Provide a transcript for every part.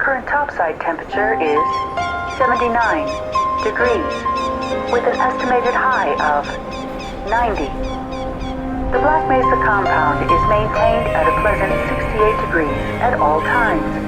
current topside temperature is 79 degrees, with an estimated high of 90. The Black Mesa compound is maintained at a pleasant 68 degrees at all times.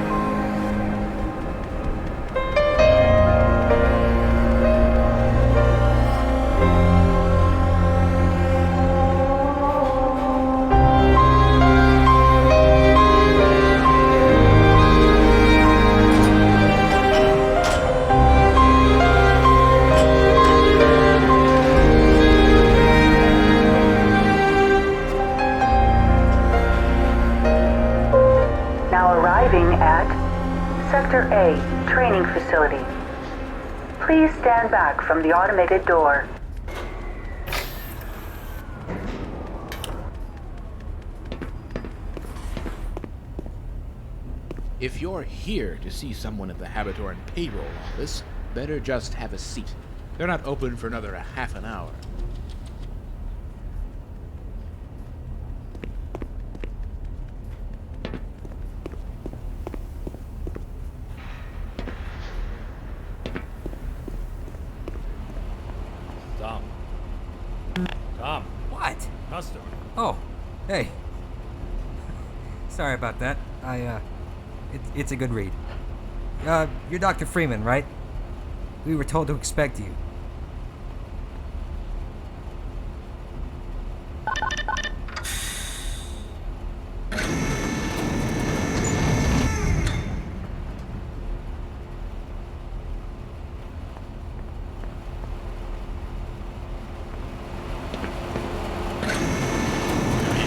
Sector A, training facility. Please stand back from the automated door. If you're here to see someone at the Habitoran payroll office, better just have a seat. They're not open for another half an hour. Tom. What? Customer. Oh, hey. Sorry about that. It's a good read. You're Dr. Freeman, right? We were told to expect you.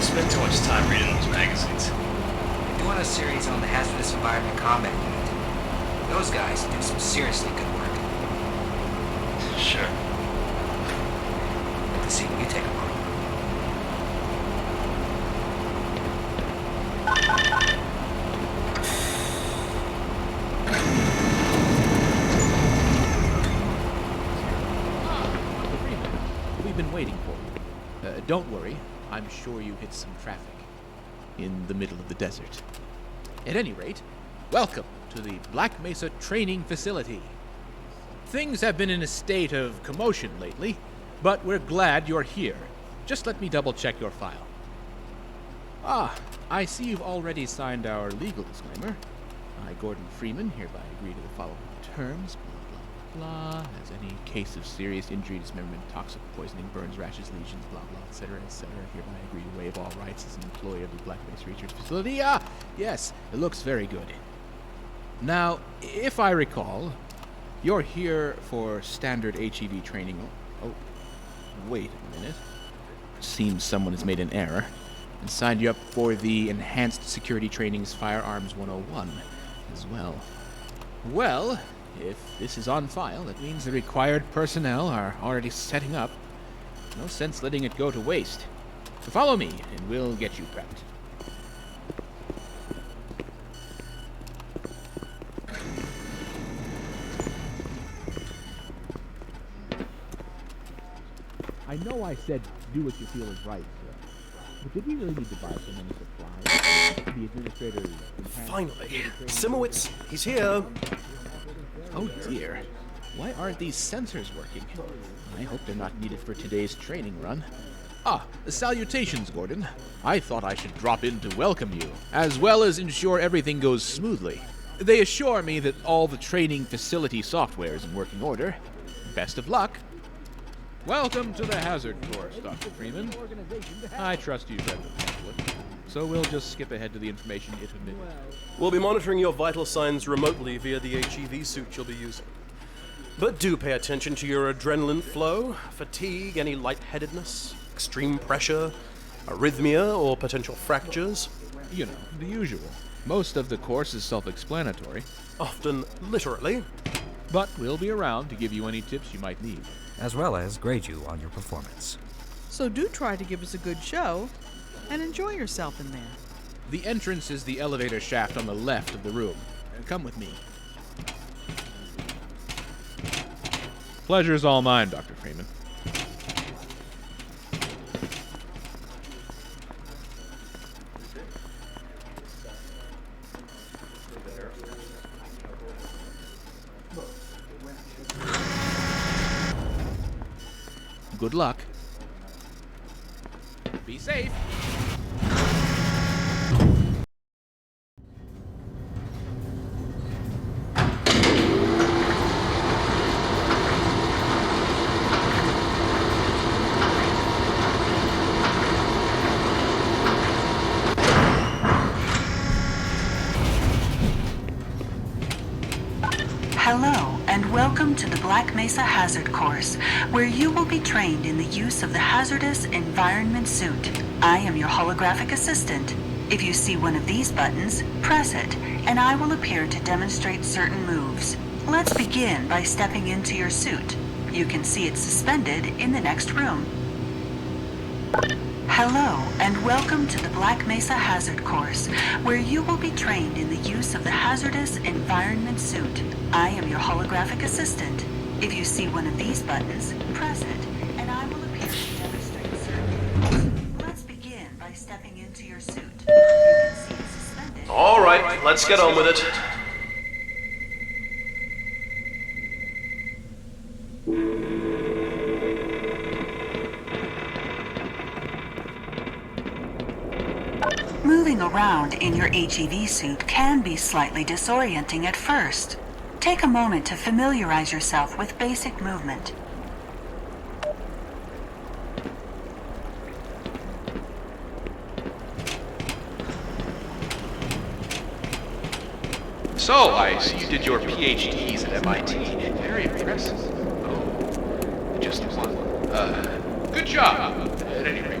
Spend too much time reading those magazines. We're doing a series on the Hazardous Environment Combat Unit. Those guys do some seriously good work. Sure. Good to see you take a part. We've been waiting for you. Don't worry. I'm sure you hit some traffic in the middle of the desert. At any rate, welcome to the Black Mesa training facility. Things have been in a state of commotion lately, but we're glad you're here. Just let me double-check your file. I see you've already signed our legal disclaimer. I, Gordon Freeman, hereby agree to the following terms. Blah, as any case of serious injury, dismemberment, toxic poisoning, burns, rashes, lesions, blah, blah, etc., hereby agree to waive all rights as an employee of the Black Mesa Research Facility. Yes, it looks very good. Now, if I recall, you're here for standard HEV training. Oh, wait a minute. Seems someone has made an error and signed you up for the Enhanced Security Training's Firearms 101 as well. Well, if this is on file, that means the required personnel are already setting up. No sense letting it go to waste. So follow me, and we'll get you prepped. I know I said do what you feel is right, sir. But did we really need to buy so many supplies? The administrator... Finally. Simowitz, he's here. Oh dear. Why aren't these sensors working? I hope they're not needed for today's training run. Salutations, Gordon. I thought I should drop in to welcome you, as well as ensure everything goes smoothly. They assure me that all the training facility software is in working order. Best of luck. Welcome to the Hazard course, Dr. Freeman. I trust you've read the pamphlet, so we'll just skip ahead to the information it omitted. We'll be monitoring your vital signs remotely via the HEV suit you'll be using. But do pay attention to your adrenaline flow, fatigue, any lightheadedness, extreme pressure, arrhythmia, or potential fractures. You know, the usual. Most of the course is self-explanatory. Often literally. But we'll be around to give you any tips you might need. As well as grade you on your performance. So do try to give us a good show and enjoy yourself in there. The entrance is the elevator shaft on the left of the room. Come with me. Pleasure's all mine, Dr. Freeman. good luck. Be safe. Hello, and welcome to the Black Mesa Hazard Course, where you will be trained in the use of the Hazardous Environment Suit. I am your holographic assistant. If you see one of these buttons, press it, and I will appear to demonstrate certain moves. Let's begin by stepping into your suit. You can see it suspended in the next room. Hello, and welcome to the Black Mesa Hazard Course, where you will be trained in the use of the Hazardous Environment Suit. I am your holographic assistant. If you see one of these buttons, press it, and I will appear to demonstrate certain moves. Let's begin by stepping into your suit. You can see it suspended. All right, let's get on with it. Moving around in your HEV suit can be slightly disorienting at first. Take a moment to familiarize yourself with basic movement. So, I see you did your PhDs at MIT. Very impressive. Oh, just one. Good job, at any rate.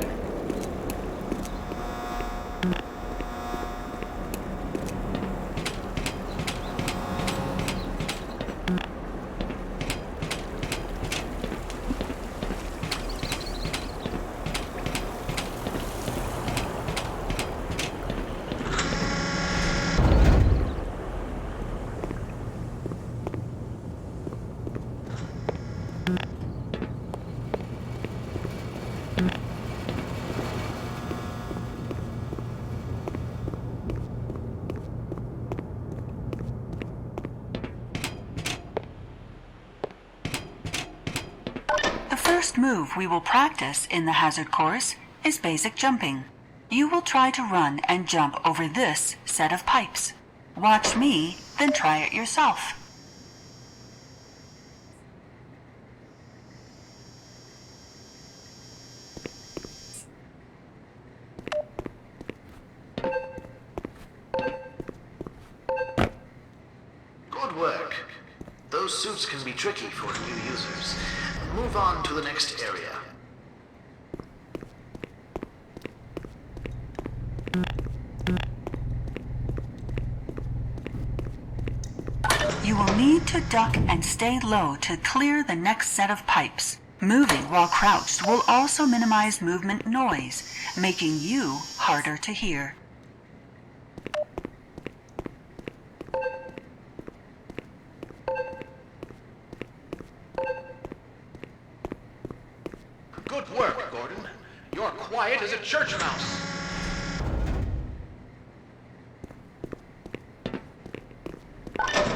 The first move we will practice in the hazard course is basic jumping. You will try to run and jump over this set of pipes. Watch me, then try it yourself. Good work. Those suits can be tricky for new users. Move on to the next area. You will need to duck and stay low to clear the next set of pipes. Moving while crouched will also minimize movement noise, making you harder to hear. Good work, Gordon. You're quiet as a church mouse.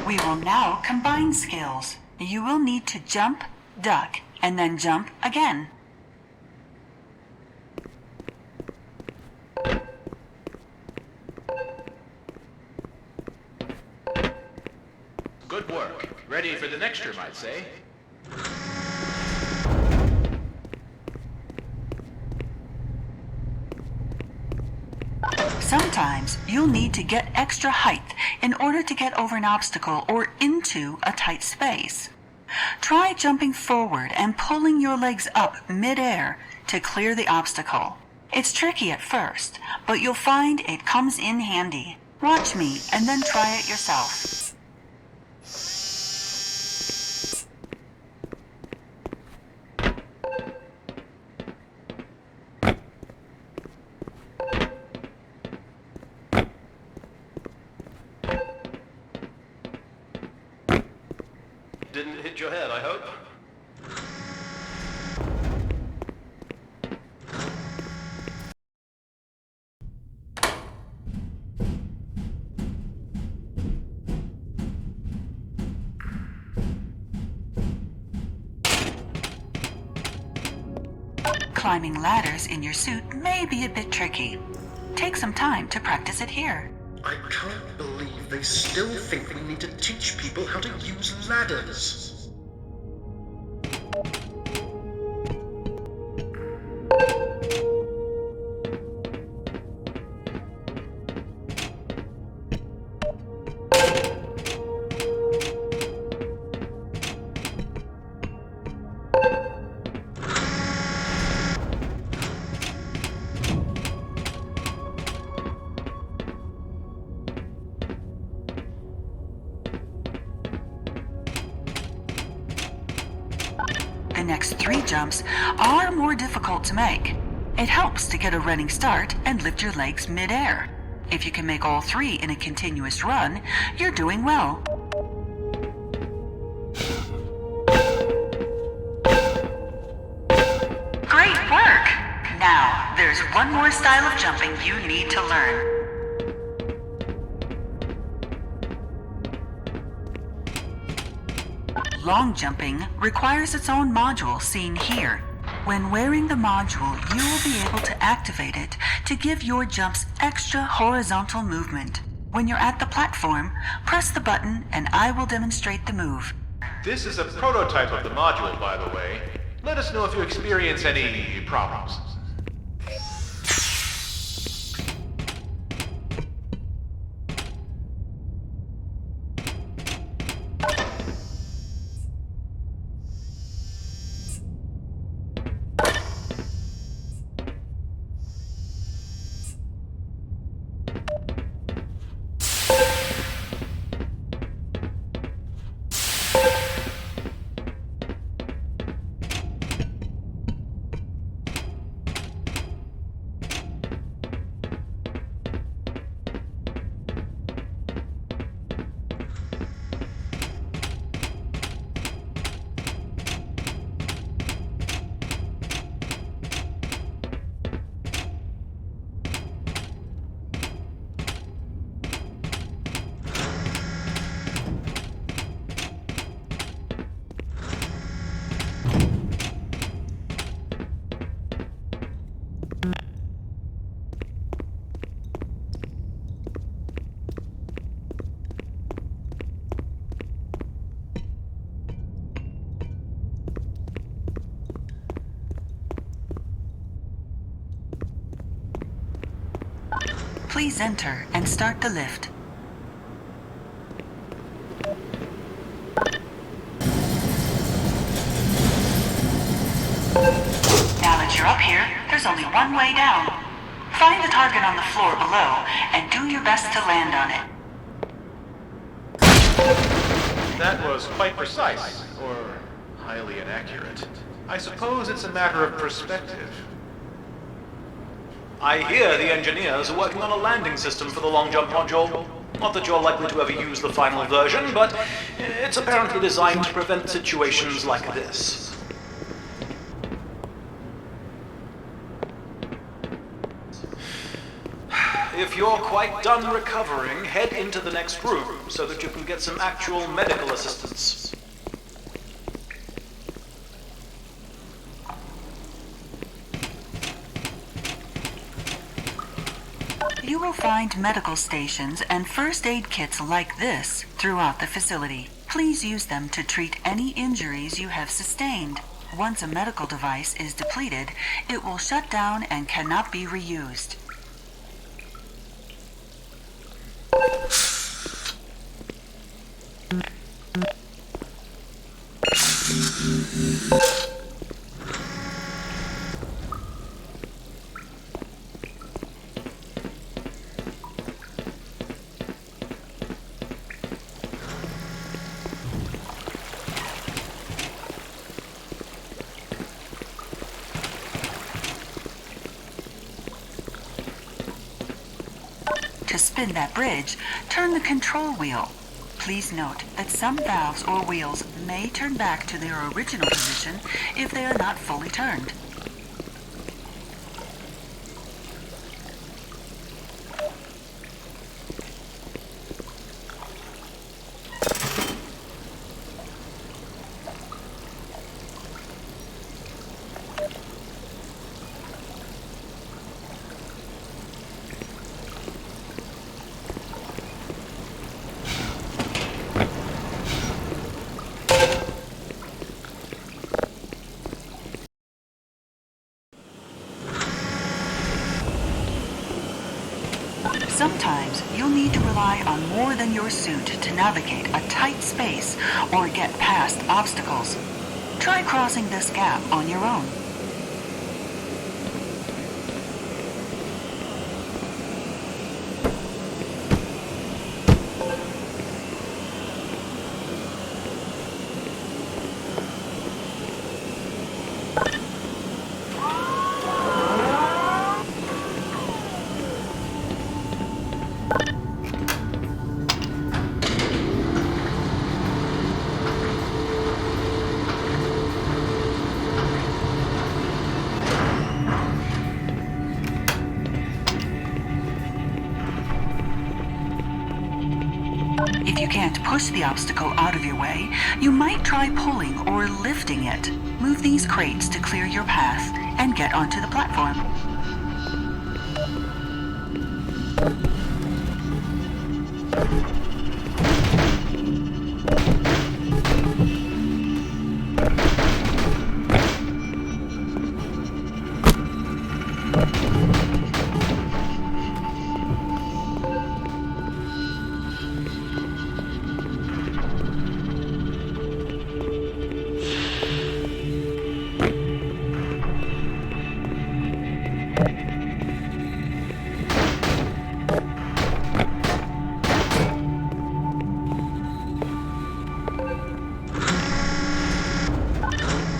We will now combine skills. You will need to jump, duck, and then jump again. Good work. Ready for the next term, I'd say. Sometimes you'll need to get extra height in order to get over an obstacle or into a tight space. Try jumping forward and pulling your legs up mid-air to clear the obstacle. It's tricky at first, but you'll find it comes in handy. Watch me and then try it yourself. Didn't hit your head, I hope. climbing ladders in your suit may be a bit tricky. Take some time to practice it here. I can't believe they still think we need to teach people how to use ladders. The next 3 jumps are more difficult to make. It helps to get a running start and lift your legs mid-air. If you can make all 3 in a continuous run, you're doing well. Great work! Now, there's one more style of jumping you need to learn. Long jumping requires its own module seen here. When wearing the module, you will be able to activate it to give your jumps extra horizontal movement. When you're at the platform, press the button and I will demonstrate the move. This is a prototype of the module, by the way. Let us know if you experience any problems. Please enter and start the lift. Now that you're up here, there's only one way down. Find the target on the floor below and do your best to land on it. That was quite precise, or highly inaccurate. I suppose it's a matter of perspective. I hear the engineers are working on a landing system for the long jump module. Not that you're likely to ever use the final version, but it's apparently designed to prevent situations like this. If you're quite done recovering, head into the next room so that you can get some actual medical assistance. You will find medical stations and first aid kits like this throughout the facility. Please use them to treat any injuries you have sustained. Once a medical device is depleted, it will shut down and cannot be reused. To spin that bridge, turn the control wheel. Please note that some valves or wheels may turn back to their original position if they are not fully turned. within your suit to navigate a tight space or get past obstacles. Try crossing this gap on your own. If you can't push the obstacle out of your way, you might try pulling or lifting it. Move these crates to clear your path and get onto the platform.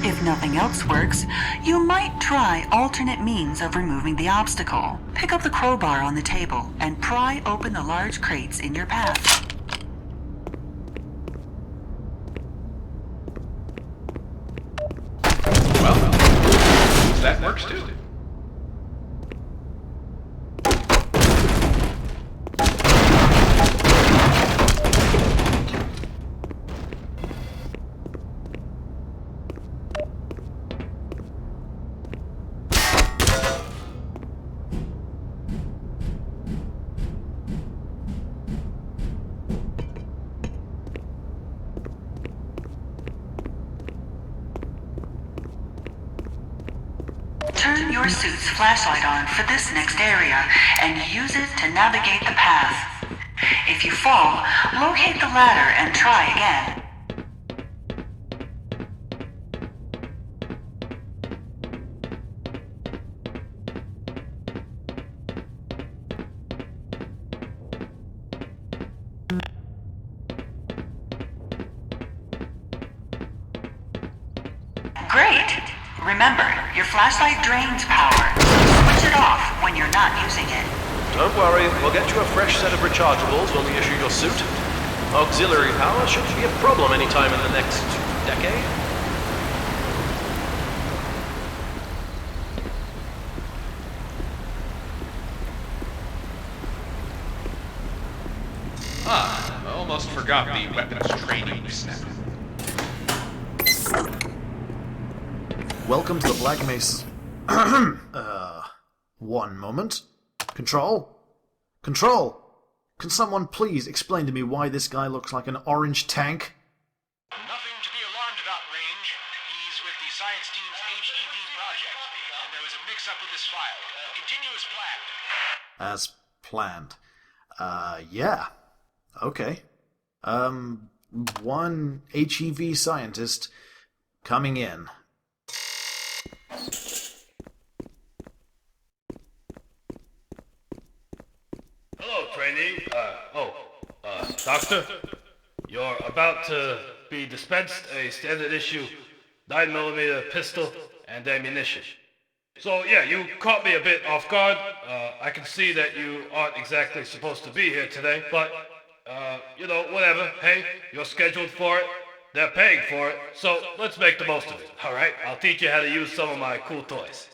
If nothing else works, you might try alternate means of removing the obstacle. Pick up the crowbar on the table and pry open the large crates in your path. Well, that works too. Turn your suit's flashlight on for this next area and use it to navigate the path. If you fall, locate the ladder and try again. Great! Remember, your flashlight drains power, so switch it off when you're not using it. Don't worry, we'll get you a fresh set of rechargeables when we issue your suit. Auxiliary power shouldn't be a problem anytime in the next decade. I almost forgot the weapons training snap. Welcome to the Black Mesa. One moment. Control? Control! Can someone please explain to me why this guy looks like an orange tank? Nothing to be alarmed about, Range. He's with the science team's HEV project, and there was a mix-up with his file. Continue as planned. As planned. Yeah. Okay. One HEV scientist coming in. Hello, trainee. Doctor. You're about to be dispensed a standard issue 9mm pistol and ammunition. So yeah, you caught me a bit off guard. I can see that you aren't exactly supposed to be here today, but whatever. Hey, you're scheduled for it. They're paying for it, so let's make the most of it, alright? I'll teach you how to use some of my cool toys.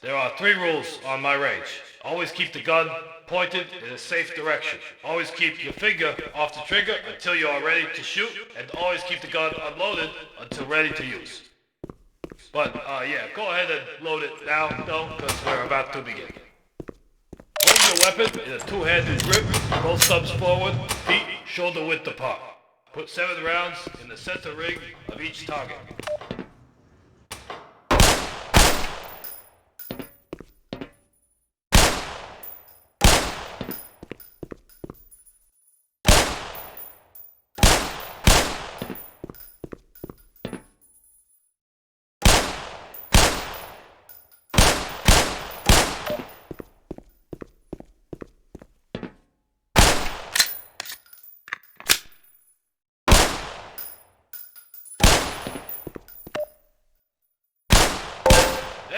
There are 3 rules on my range. Always keep the gun pointed in a safe direction. Always keep your finger off the trigger until you are ready to shoot, and always keep the gun unloaded until ready to use. But, go ahead and load it now, though, because we're about to begin. Hold your weapon in a 2-handed grip, both thumbs forward, feet shoulder width apart. Put 7 rounds in the center ring of each target.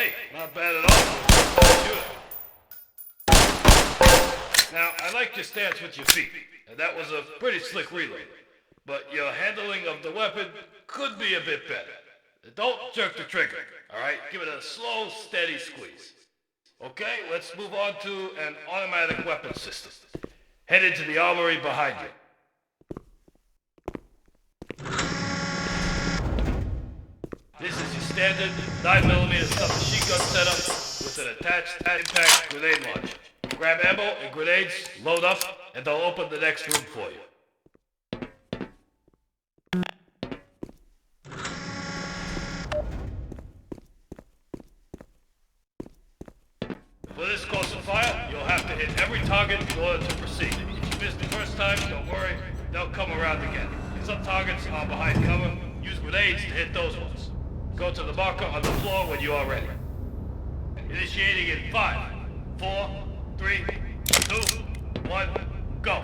Hey, not bad at all. Now, I like your stance with your feet, and that was a pretty slick reload. But your handling of the weapon could be a bit better. Don't jerk the trigger, alright? Give it a slow, steady squeeze. Okay, let's move on to an automatic weapon system. Head into the armory behind you. This is your standard 9mm submachine gun setup with an attached impact grenade launcher. Grab ammo and grenades, load up, and they'll open the next room for you. For this course of fire, you'll have to hit every target in order to proceed. If you miss the first time, don't worry, they'll come around again. Some targets are behind cover. Use grenades to hit those ones. Go to the marker on the floor when you are ready. Initiating in 5, 4, 3, 2, 1, go.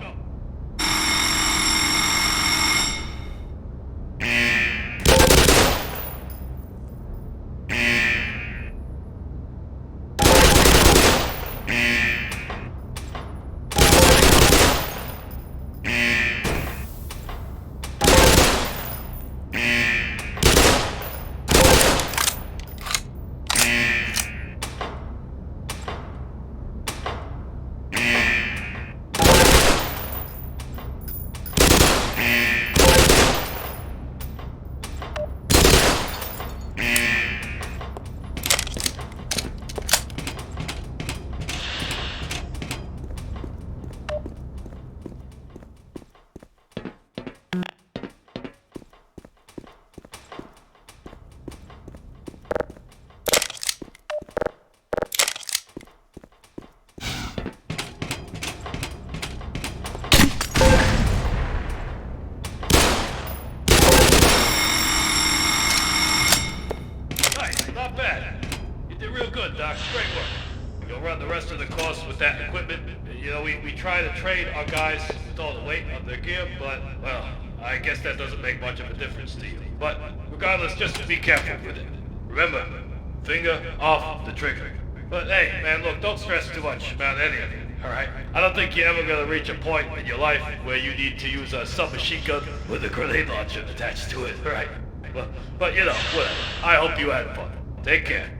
Try to train our guys with all the weight of their gear, but, well, I guess that doesn't make much of a difference to you. But, regardless, just be careful with it. Remember, finger off the trigger. But hey, man, look, don't stress too much about any of it, alright? I don't think you're ever gonna reach a point in your life where you need to use a submachine gun with a grenade launcher attached to it, alright? But you know, whatever. I hope you had fun. Take care.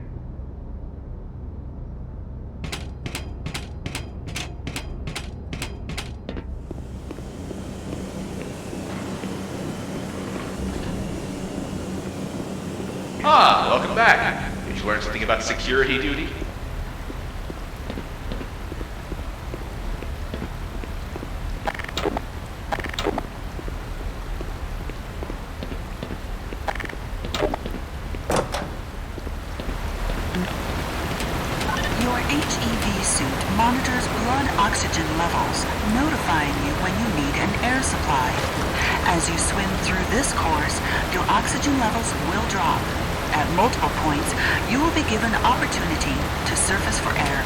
Ah, welcome back. Did you learn something about security duty? Your HEV suit monitors blood oxygen levels, notifying you when you need an air supply. As you swim through this course, your oxygen levels will drop. At multiple points, you will be given opportunity to surface for air.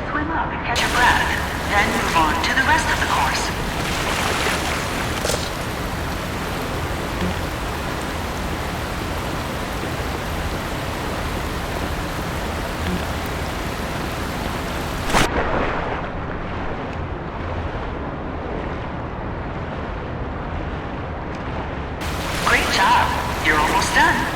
Swim up and catch your breath, then move on to the rest of the course. Great job. You're almost done.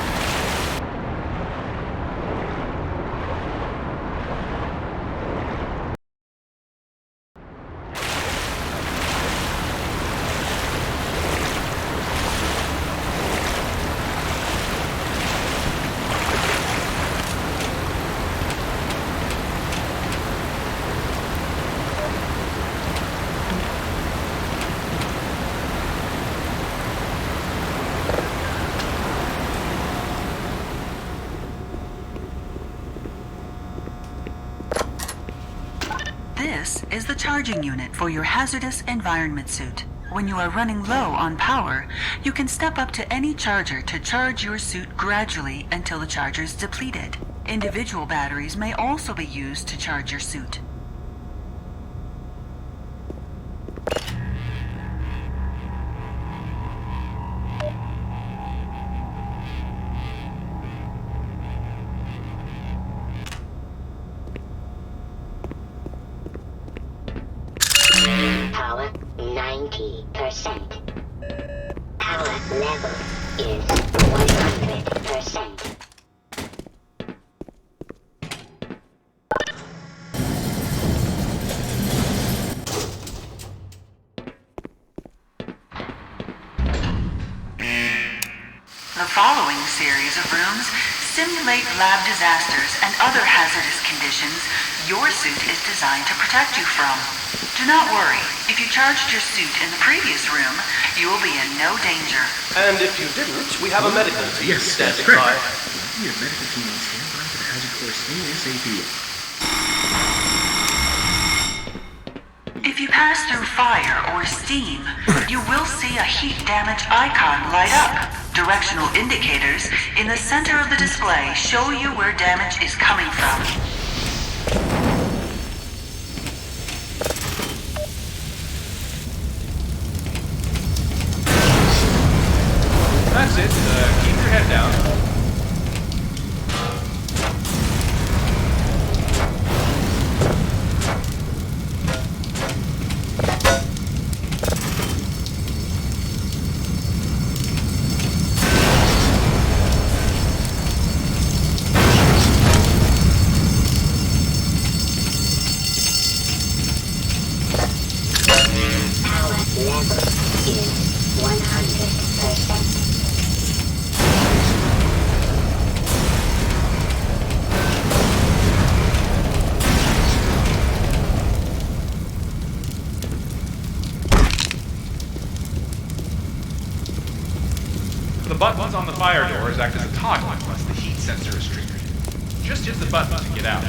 This is the charging unit for your Hazardous Environment Suit. When you are running low on power, you can step up to any charger to charge your suit gradually until the charger is depleted. Individual batteries may also be used to charge your suit. Power 90%. Power level is 100%. The following series of rooms simulate lab disasters and other hazardous conditions your suit is designed to protect you from. Do not worry. If you charged your suit in the previous room, you will be in no danger. And if you didn't, we have a medical team standing correct. by. We have medical team on standby for the hazard course ASAP. If you pass through fire or steam, you will see a heat damage icon light up. Directional indicators in the center of the display show you where damage is coming from. That's it. Keep your head down. Power level is 100%. The buttons on the fire doors act as a toggle once the heat sensor is triggered. Just hit the button to get out.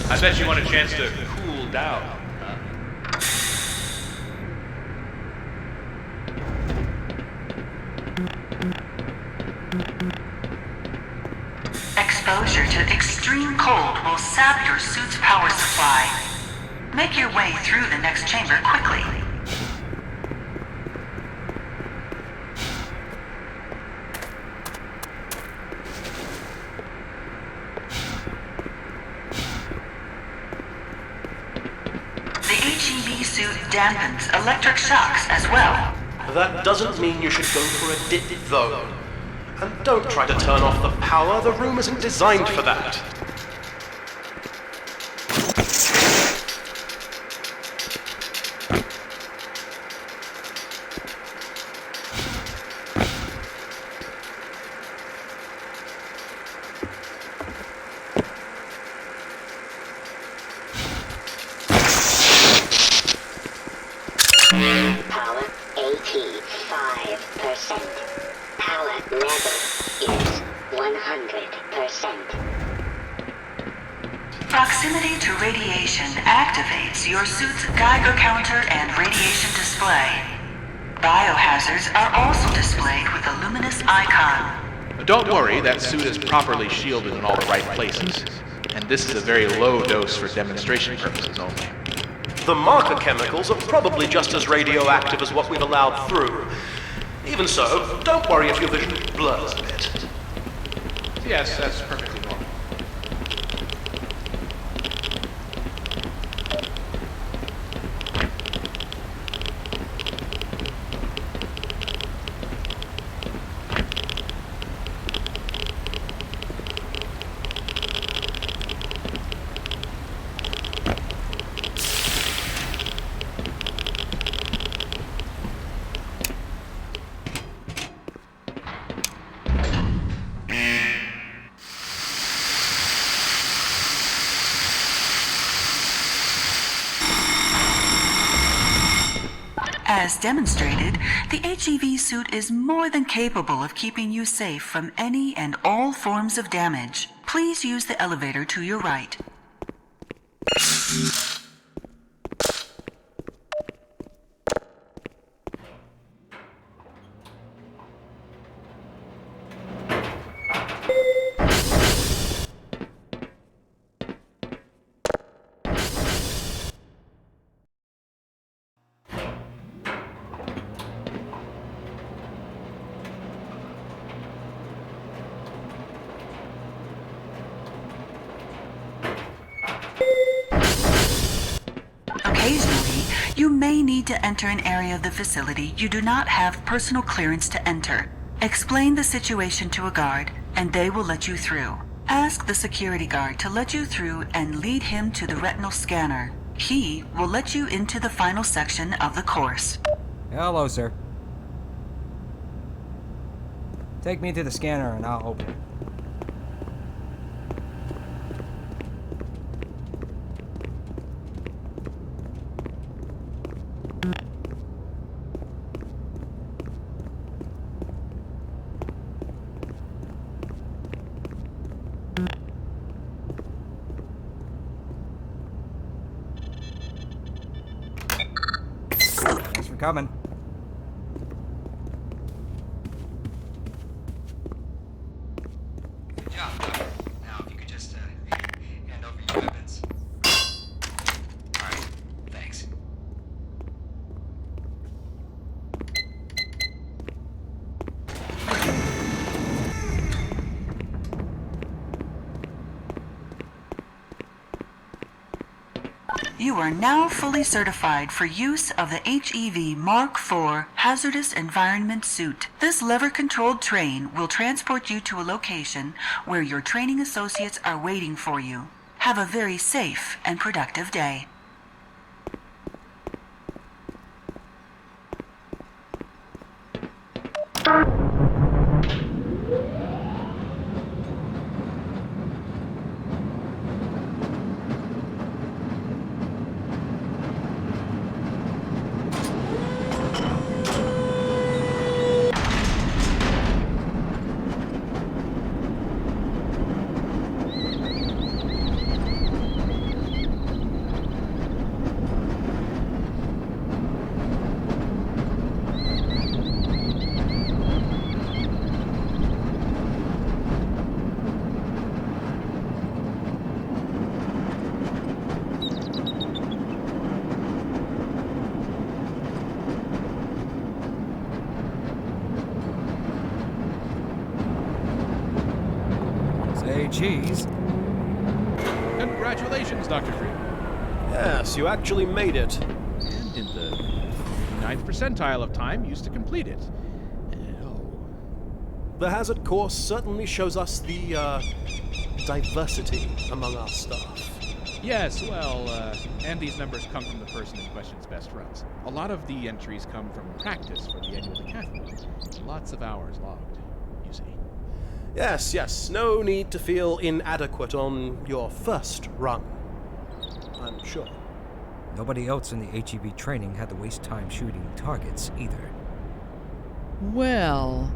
I bet you want a chance to cool down, huh? Exposure to extreme cold will sap your suit's power supply. Make your way through the next chamber quickly. The HEV suit dampens electric shocks as well. That doesn't mean you should go for a dip, though. And don't try to turn off the power. The room isn't designed for that. Power 85%. Power level is 100%. Proximity to radiation activates your suit's Geiger counter and radiation display. Biohazards are also displayed with a luminous icon. Don't worry, that suit is properly shielded in all the right places. And this is a very low dose for demonstration purposes only. The marker chemicals are probably just as radioactive as what we've allowed through. Even so, don't worry if your vision blurs a bit. Yes, that's perfectly normal. As demonstrated, the HEV suit is more than capable of keeping you safe from any and all forms of damage. Please use the elevator to your right. Occasionally, you may need to enter an area of the facility you do not have personal clearance to enter. Explain the situation to a guard, and they will let you through. Ask the security guard to let you through and lead him to the retinal scanner. He will let you into the final section of the course. Hello, sir. Take me to the scanner and I'll open it. Thanks for coming. Good job, Doctor. Now, if you could just hand over your weapons. All right, thanks. You are now fully certified for use of the HEV Mark IV Hazardous Environment Suit. This lever-controlled train will transport you to a location where your training associates are waiting for you. Have a very safe and productive day. Say cheese. Congratulations, Dr. Freeman. Yes, you actually made it. And in the 9th percentile of time used to complete it. The hazard course certainly shows us the, diversity among our staff. Yes, well, and these numbers come from the person in question's best runs. A lot of the entries come from practice for the annual decathlon. Lots of hours logged, you see. Yes, no need to feel inadequate on your first run, I'm sure. Nobody else in the HEB training had to waste time shooting targets either. Well,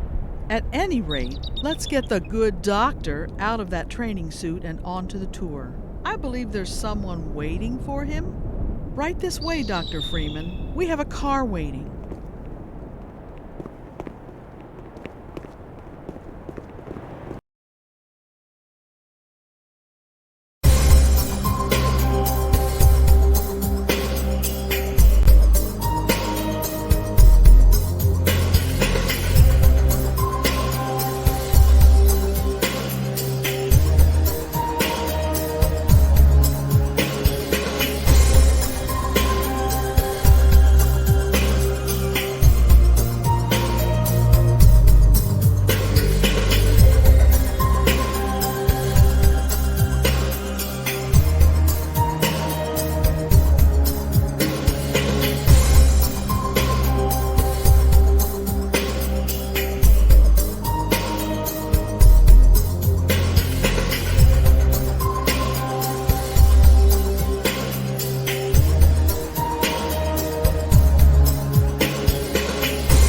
at any rate, let's get the good doctor out of that training suit and onto the tour. I believe there's someone waiting for him. Right this way, Dr. Freeman. We have a car waiting.